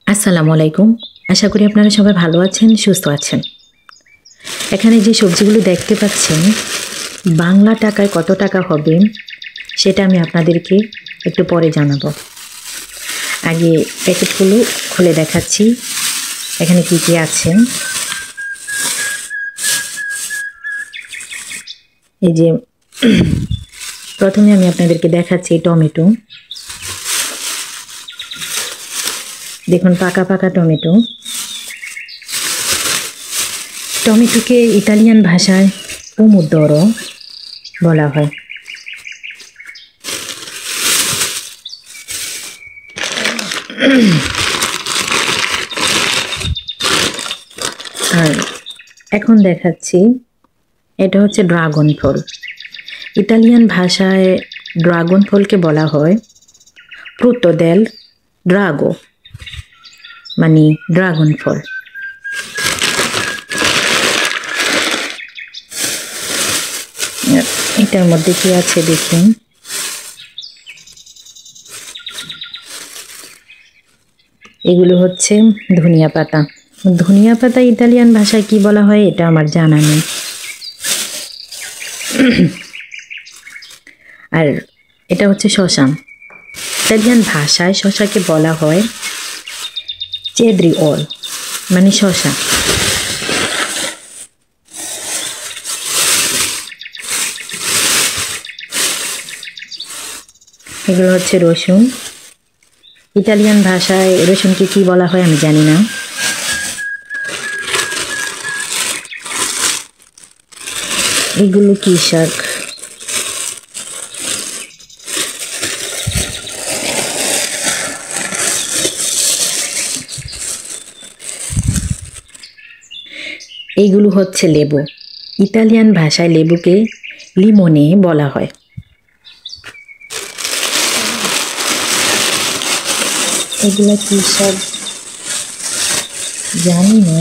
আসসালামু আলাইকুম। আশা করি আপনারা সবাই ভালো আছেন, সুস্থ আছেন। এখানে যে সবজিগুলো দেখতে পাচ্ছেন, বাংলা টাকায় কত টাকা হবে সেটা আমি আপনাদেরকে একটু পরে জানাবো। আগে প্যাকেটগুলো খুলে দেখাচ্ছি এখানে কি কি আছে। এই যে প্রথমে আমি আপনাদেরকে দেখাচ্ছি টমেটো। দেখুন পাকা পাকা টমেটো। টমেটোকে ইতালিয়ান ভাষায় পোমোদোরো বলা হয়। আর এখন দেখাচ্ছি এটা হচ্ছে ড্রাগন ফল। ইতালিয়ান ভাষায় ড্রাগন ফলকে বলা হয় ফ্রুটো দেল ড্রাগো, মানে ড্রাগন ফল। এটার মধ্যে কি আছে দেখুন। এগুলো হচ্ছে ধনিয়া পাতা। ধনিয়া পাতা ইতালিয়ান ভাষায় কি বলা হয় এটা আমার জানা নেই। আর এটা হচ্ছে শসা। ইতালিয়ান ভাষায় শসাকে বলা হয় চেদ্রিওল, মানে শসা। এগুলো হচ্ছে রসুন। ইতালিয়ান ভাষায় রসুনকে কি বলা হয় আমি জানি না। এগুলো কি শাক? এইগুলো হচ্ছে লেবু। ইতালিয়ান ভাষায় লেবুকে লিমোনে বলা হয়। এগুলো কি সব জানি না।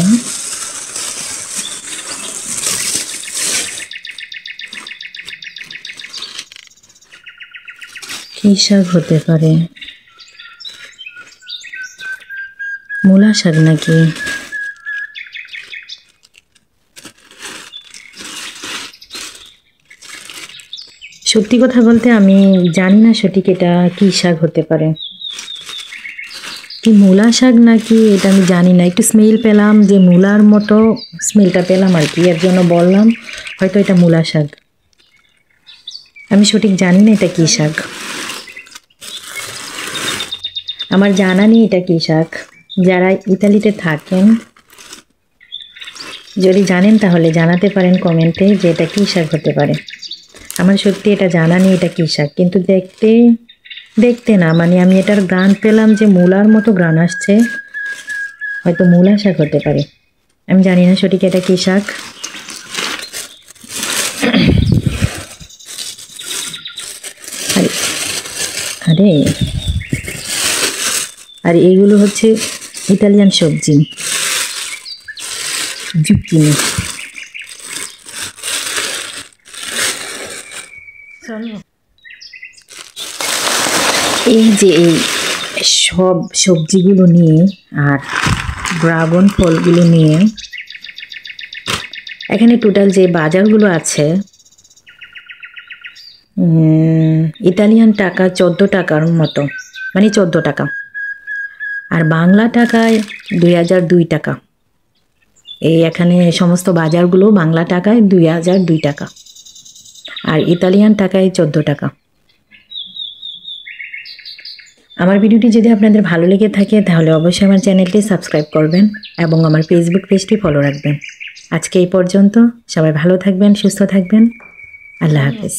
কি শাক হতে পারে? মূলা শাক নাকি? সত্যি কথা বলতে আমি জানি না সঠিক এটা কি শাক হতে পারে। কি মূলা শাক নাকি এটা আমি জানি না। একটু স্মেল পেলাম, যে মূলার মতো স্মেলটা পেলাম আর কি, এর জন্য বললাম হয়তো এটা মূলা শাক। আমি সঠিক জানি না এটা কি শাক। আমার জানা নেই এটা কি শাক। যারা ইতালিতে থাকেন যদি জানেন তাহলে জানাতে পারেন কমেন্টে যে এটা কি শাক হতে পারে। আমার সত্যি এটা জানা নেই এটা কি শাক, কিন্তু দেখতে না, মানে আমি এটার গ্রান পেলাম যে মূলার মতো গ্রান আসছে, হয়তো মূলা শাক হতে পারে। আমি জানি না সঠিক এটা কি শাক। আরে আর এইগুলো হচ্ছে ইতালিয়ান সবজি, জুকিনি। এই যে এই সব সবজিগুলো নিয়ে আর ড্রাগন ফলগুলো নিয়ে এখানে টোটাল যে বাজারগুলো আছে ইতালিয়ান টাকা 14 টাকার মতো, মানে 14 টাকা। আর বাংলা টাকায় 2002 টাকা। এই এখানে সমস্ত বাজারগুলো বাংলা টাকায় 2002 টাকা, আর ইতালিয়ান টাকায় 14 টাকা। আমার ভিডিওটি যদি আপনাদের ভালো লেগে থাকে তাহলে অবশ্যই আমার চ্যানেলটি সাবস্ক্রাইব করবেন এবং আমার ফেসবুক পেজটি ফলো রাখবেন। আজকে এই পর্যন্ত। সবাই ভালো থাকবেন, সুস্থ থাকবেন। আল্লাহ হাফেজ।